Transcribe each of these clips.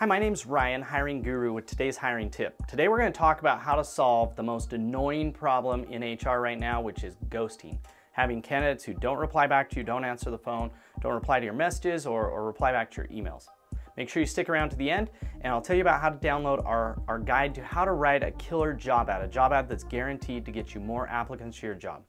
Hi, my name's Ryan, hiring guru with today's hiring tip. Today we're going to talk about how to solve the most annoying problem in HR right now, which is ghosting. Having candidates who don't reply back to you, don't answer the phone, don't reply to your messages, or reply back to your emails. Make sure you stick around to the end, and I'll tell you about how to download our guide to how to write a killer job ad that's guaranteed to get you more applicants to your job.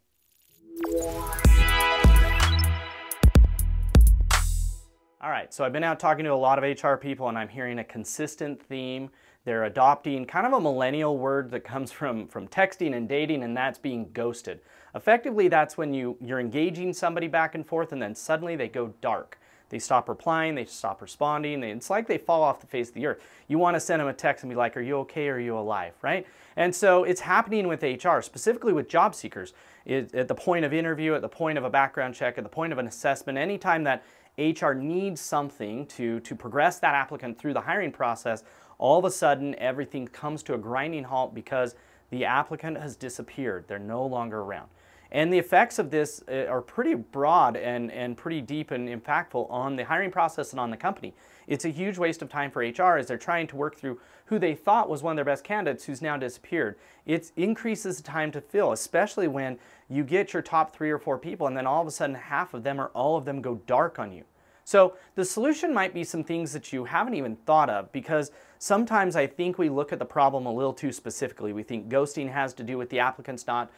All right, so I've been out talking to a lot of HR people and I'm hearing a consistent theme. They're adopting kind of a millennial word that comes from texting and dating, and that's being ghosted. Effectively, that's when you're engaging somebody back and forth and then suddenly they go dark. They stop replying, they stop responding, it's like they fall off the face of the earth. You want to send them a text and be like, are you okay, are you alive, right? And so it's happening with HR, specifically with job seekers. At the point of interview, at the point of a background check, at the point of an assessment, anytime that HR needs something to progress that applicant through the hiring process, all of a sudden everything comes to a grinding halt because the applicant has disappeared. They're no longer around. And the effects of this are pretty broad and pretty deep and impactful on the hiring process and on the company. It's a huge waste of time for HR as they're trying to work through who they thought was one of their best candidates who's now disappeared. It increases the time to fill, especially when you get your top 3 or 4 people and then all of a sudden half of them or all of them go dark on you. So the solution might be some things that you haven't even thought of, because sometimes I think we look at the problem a little too specifically. We think ghosting has to do with the applicants not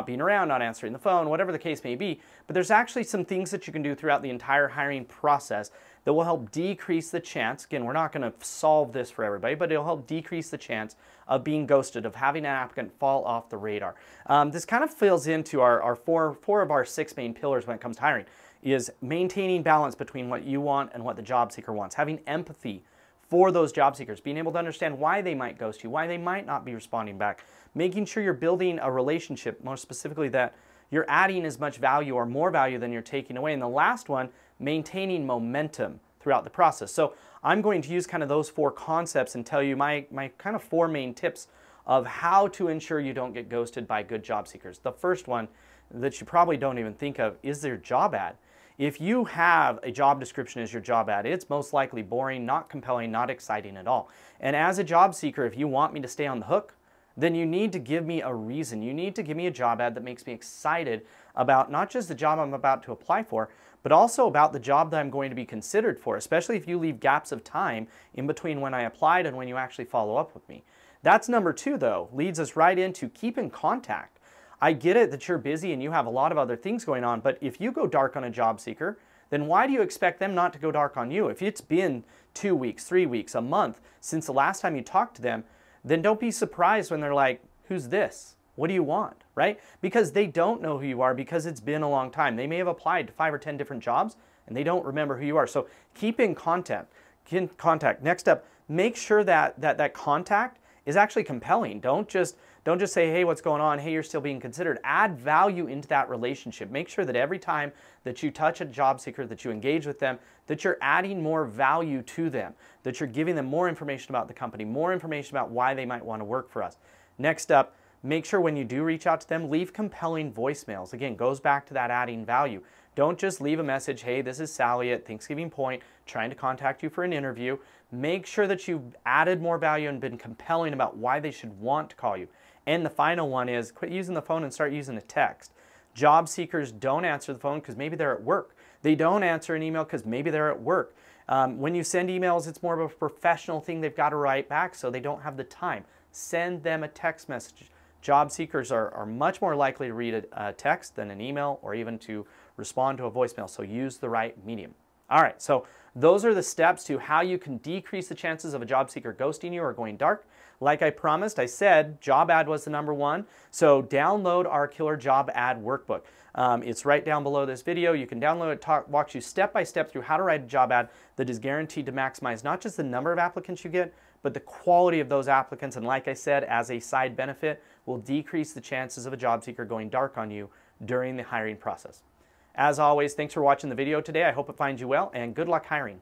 being around, not answering the phone, whatever the case may be. But there's actually some things that you can do throughout the entire hiring process that will help decrease the chance. Again, we're not going to solve this for everybody, but it'll help decrease the chance of being ghosted, of having an applicant fall off the radar. This kind of fills into our four of our 6 main pillars when it comes to hiring, is maintaining balance between what you want and what the job seeker wants, having empathy for those job seekers, being able to understand why they might ghost you, why they might not be responding back, making sure you're building a relationship, more specifically that you're adding as much value or more value than you're taking away. And the last one, maintaining momentum throughout the process. So I'm going to use kind of those 4 concepts and tell you my kind of 4 main tips of how to ensure you don't get ghosted by good job seekers. The first one that you probably don't even think of is their job ad. If you have a job description as your job ad, it's most likely boring, not compelling, not exciting at all. And as a job seeker, if you want me to stay on the hook, then you need to give me a reason. You need to give me a job ad that makes me excited about not just the job I'm about to apply for, but also about the job that I'm going to be considered for, especially if you leave gaps of time in between when I applied and when you actually follow up with me. That's number 2, though, leads us right into keep in contact. I get it that you're busy and you have a lot of other things going on, but if you go dark on a job seeker, then why do you expect them not to go dark on you? If it's been 2 weeks, 3 weeks, a month since the last time you talked to them, then don't be surprised when they're like, who's this? What do you want, right? Because they don't know who you are because it's been a long time. They may have applied to 5 or 10 different jobs and they don't remember who you are. So keep in contact. Next up, make sure that contact is actually compelling. Don't just say, hey, what's going on? Hey, you're still being considered. Add value into that relationship. Make sure that every time that you touch a job seeker, that you engage with them, that you're adding more value to them, that you're giving them more information about the company, more information about why they might want to work for us. Next up, make sure when you do reach out to them, leave compelling voicemails. Again, goes back to that adding value. Don't just leave a message, hey, this is Sally at Thanksgiving Point trying to contact you for an interview. Make sure that you've added more value and been compelling about why they should want to call you. And the final one is quit using the phone and start using a text. Job seekers don't answer the phone because maybe they're at work. They don't answer an email because maybe they're at work. When you send emails, it's more of a professional thing they've got to write back, so they don't have the time. Send them a text message. Job seekers are much more likely to read a text than an email or even to respond to a voicemail, so use the right medium. All right, so those are the steps to how you can decrease the chances of a job seeker ghosting you or going dark. Like I promised, I said job ad was the number 1, so download our killer job ad workbook. It's right down below this video. You can download it, walks you step by step through how to write a job ad that is guaranteed to maximize not just the number of applicants you get, but the quality of those applicants. And like I said, as a side benefit, will decrease the chances of a job seeker going dark on you during the hiring process. As always, thanks for watching the video today. I hope it finds you well, and good luck hiring.